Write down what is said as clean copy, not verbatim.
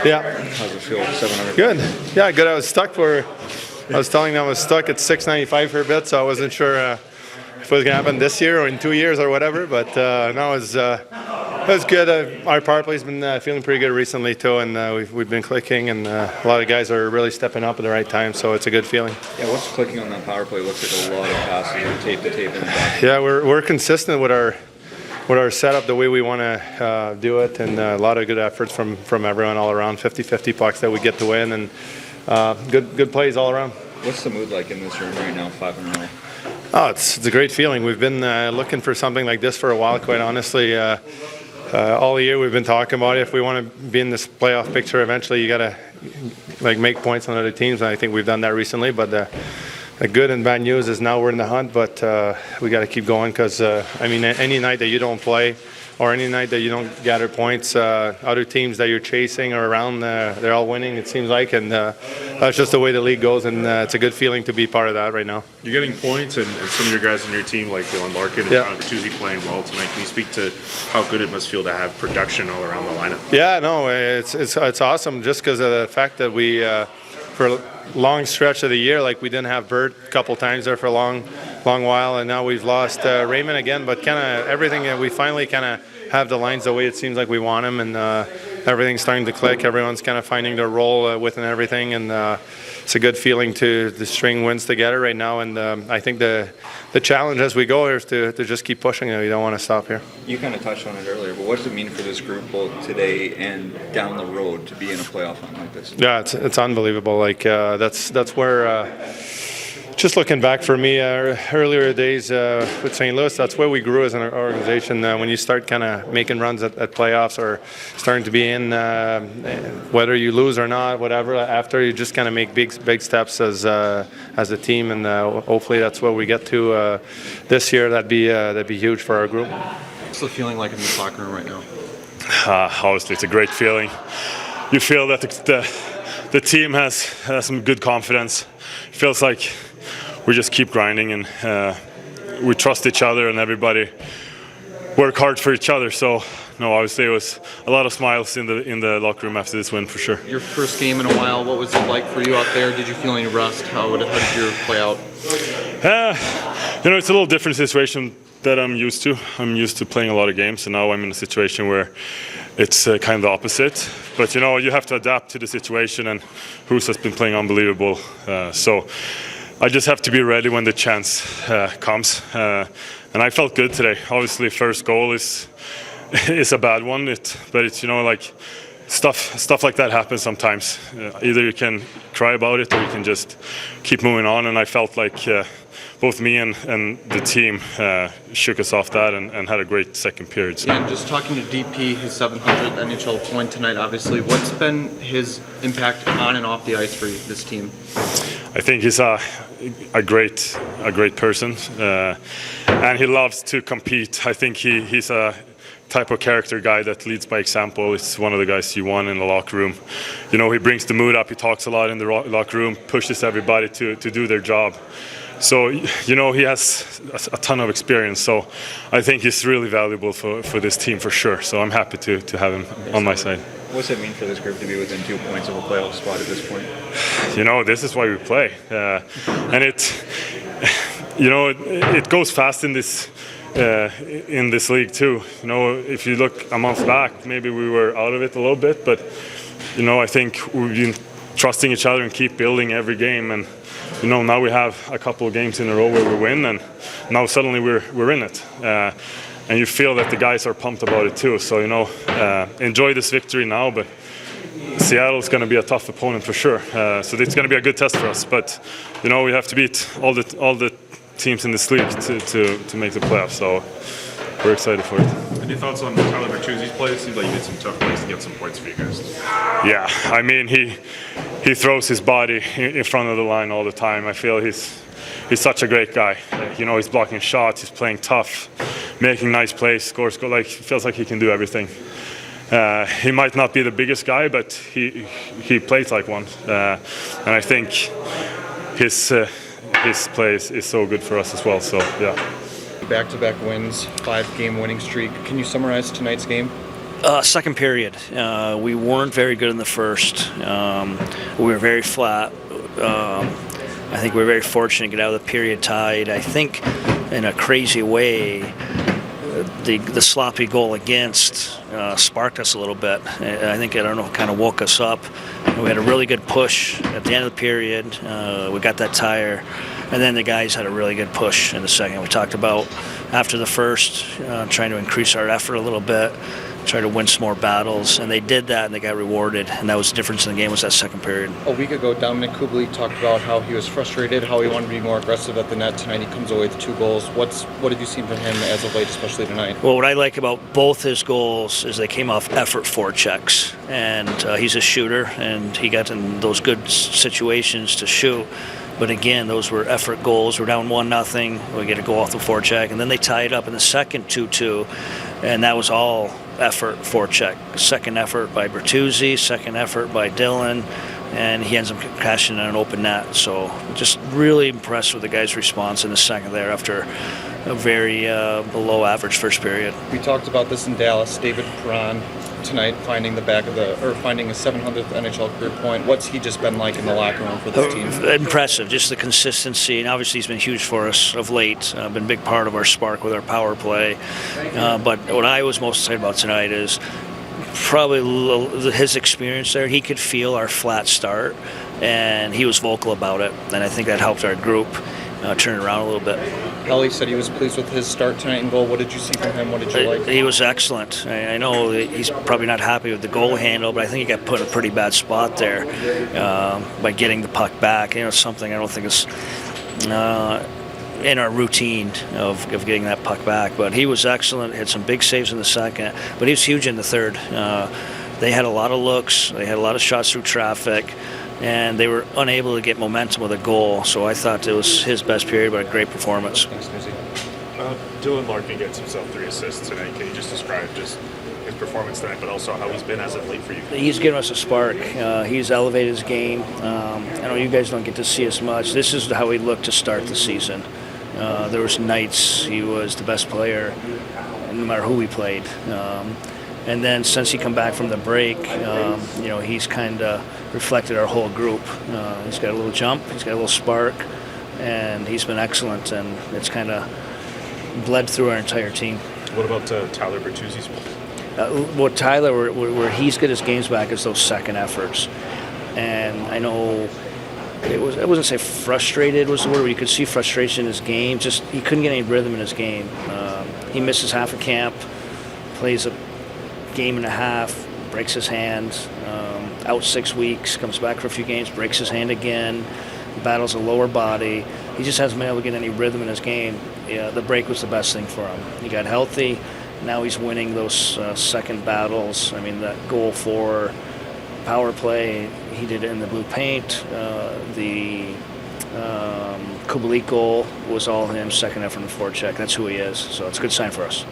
Yeah. How's it feel? 700. Good. Yeah, good. I was telling them I was stuck at 695 for a bit, so I wasn't sure if it was going to happen this year or in 2 years or whatever. But no, it was good. Our power play's been feeling pretty good recently too, and we've been clicking, and a lot of guys are really stepping up at the right time. So it's a good feeling. Yeah, what's clicking on that power play? Looks like a lot of passes from tape to tape. Yeah, we're consistent with our setup, the way we want to do it, and a lot of good efforts from everyone all around. 50-50 pucks that we get to win, and good plays all around. What's the mood like in this room right now, 5-0? Oh, it's a great feeling. We've been looking for something like this for a while, quite honestly. All year we've been talking about it. If we want to be in this playoff picture eventually, you got to make points on other teams, and I think we've done that recently. But the good and bad news is now we're in the hunt, but we got to keep going because, I mean, any night that you don't play or any night that you don't gather points, other teams that you're chasing or around, they're all winning, it seems like, and that's just the way the league goes, and it's a good feeling to be part of that right now. You're getting points, and some of your guys on your team, like Dylan Larkin and Connor Bertuzzi, playing well tonight. Can you speak to how good it must feel to have production all around the lineup? Yeah, no, it's awesome just because of the fact that we, for a long stretch of the year, like we didn't have Bert a couple times there for a long while, and now we've lost Raymond again, but kind of everything, we finally kind of have the lines the way it seems like we want them, and everything's starting to click. Everyone's kind of finding their role within everything, and it's a good feeling to string wins together right now, and I think the challenge as we go is to just keep pushing it. We don't want to stop here. You kind of touched on it earlier, but what does it mean for this group both today and down the road to be in a playoff run like this? Yeah, it's unbelievable. Like that's where just looking back for me, earlier days with St. Louis, that's where we grew as an organization. When you start kind of making runs at playoffs or starting to be in, whether you lose or not, whatever, after you just kind of make big steps as a team, and hopefully that's what we get to this year. That'd be huge for our group. What's the feeling like in the locker room right now? Obviously, it's a great feeling. You feel that the team has some good confidence. It feels like we just keep grinding, and we trust each other, and everybody work hard for each other. So, no, obviously it was a lot of smiles in the locker room after this win, for sure. Your first game in a while, what was it like for you out there? Did you feel any rust? How did your play out? It's a little different situation that I'm used to. I'm used to playing a lot of games, and now I'm in a situation where it's kind of the opposite. But, you have to adapt to the situation, and Hus has been playing unbelievable. So I just have to be ready when the chance comes. And I felt good today. Obviously, first goal is a bad one, but it's, like, stuff like that happens sometimes. Either you can cry about it or you can just keep moving on, and I felt like both me and the team shook us off that and had a great second period. So. Yeah, and just talking to DP, his 700th NHL point tonight, obviously, what's been his impact on and off the ice for this team? I think he's a great person, and he loves to compete. I think he's a type of character guy that leads by example. It's one of the guys you want in the locker room. He brings the mood up. He talks a lot in the locker room, pushes everybody to do their job. So, he has a ton of experience. So I think he's really valuable for this team for sure. So I'm happy to have him on my side. What's it mean for this group to be within 2 points of a playoff spot at this point? This is why we play. And it goes fast in this league too. If you look a month back, maybe we were out of it a little bit. But, I think we've been trusting each other and keep building every game. And, now we have a couple of games in a row where we win, and now suddenly we're in it. And you feel that the guys are pumped about it too. So, enjoy this victory now, but Seattle's going to be a tough opponent for sure. So it's going to be a good test for us. But, we have to beat all the teams in this league to make the playoffs. So we're excited for it. Any thoughts on Tyler Bertuzzi's play? It seems like he did some tough plays to get some points for you guys. Yeah, I mean, he throws his body in front of the line all the time. I feel he's such a great guy. He's blocking shots, he's playing tough, making nice plays, scores. Like, feels like he can do everything. He might not be the biggest guy, but he plays like one. And I think his play is so good for us as well. So yeah. Back-to-back wins, 5-game winning streak. Can you summarize tonight's game? Second period, we weren't very good in the first. We were very flat. I think we were very fortunate to get out of the period tied. I think in a crazy way, the sloppy goal against sparked us a little bit. I don't know, kind of woke us up. We had a really good push at the end of the period. We got that tire. And then the guys had a really good push in the second. We talked about after the first, trying to increase our effort a little bit, try to win some more battles, and they did that, and they got rewarded, and that was the difference in the game was that second period. A week ago, Dominic Kubalik talked about how he was frustrated, how he wanted to be more aggressive at the net. Tonight he comes away with 2 goals. What have you seen from him as of late, especially tonight? Well, what I like about both his goals is they came off effort forechecks, and he's a shooter, and he got in those good situations to shoot. But again, those were effort goals. We're down 1-0. We get a goal off the forecheck, and then they tie it up in the second 2-2, and that was all effort forecheck. Second effort by Bertuzzi, second effort by Dylan, and he ends up cashing in an open net. So just really impressed with the guys' response in the second there after a very below average first period. We talked about this in Dallas. David Perron tonight finding his 700th NHL career point. What's he just been like in the locker room for this team? Impressive, just the consistency, and obviously he's been huge for us of late. Been a big part of our spark with our power play. But what I was most excited about tonight is probably his experience there. He could feel our flat start, and he was vocal about it, and I think that helped our group turn it around a little bit. Ellie said he was pleased with his start tonight in goal. What did you see from him? What did you like? He was excellent. I know he's probably not happy with the goal handle, but I think he got put in a pretty bad spot there by getting the puck back. Something I don't think is in our routine of getting that puck back. But he was excellent. Had some big saves in the second, but he was huge in the third. They had a lot of looks. They had a lot of shots through traffic, and they were unable to get momentum with a goal. So I thought it was his best period, but a great performance. Thanks, Newsy. Dylan Larkin gets himself 3 assists tonight. Can you just describe just his performance tonight, but also how he's been as of late for you? He's given us a spark. He's elevated his game. I know you guys don't get to see as much. This is how he looked to start the season. There was nights he was the best player, no matter who we played. And then since he come back from the break, he's kind of reflected our whole group. He's got a little jump, he's got a little spark, and he's been excellent, and it's kind of bled through our entire team. What about Tyler Bertuzzi's? Tyler, where he's got his games back is those second efforts. And I know I wouldn't say frustrated was the word, but you could see frustration in his game. Just he couldn't get any rhythm in his game. He misses half a camp, plays a game and a half, breaks his hand, out 6 weeks, comes back for a few games, breaks his hand again, battles a lower body. He just hasn't been able to get any rhythm in his game. Yeah, the break was the best thing for him. He got healthy. Now he's winning those second battles. I mean, that goal for power play, he did it in the blue paint. The Kubalik goal was all him, second effort and forecheck. That's who he is. So it's a good sign for us.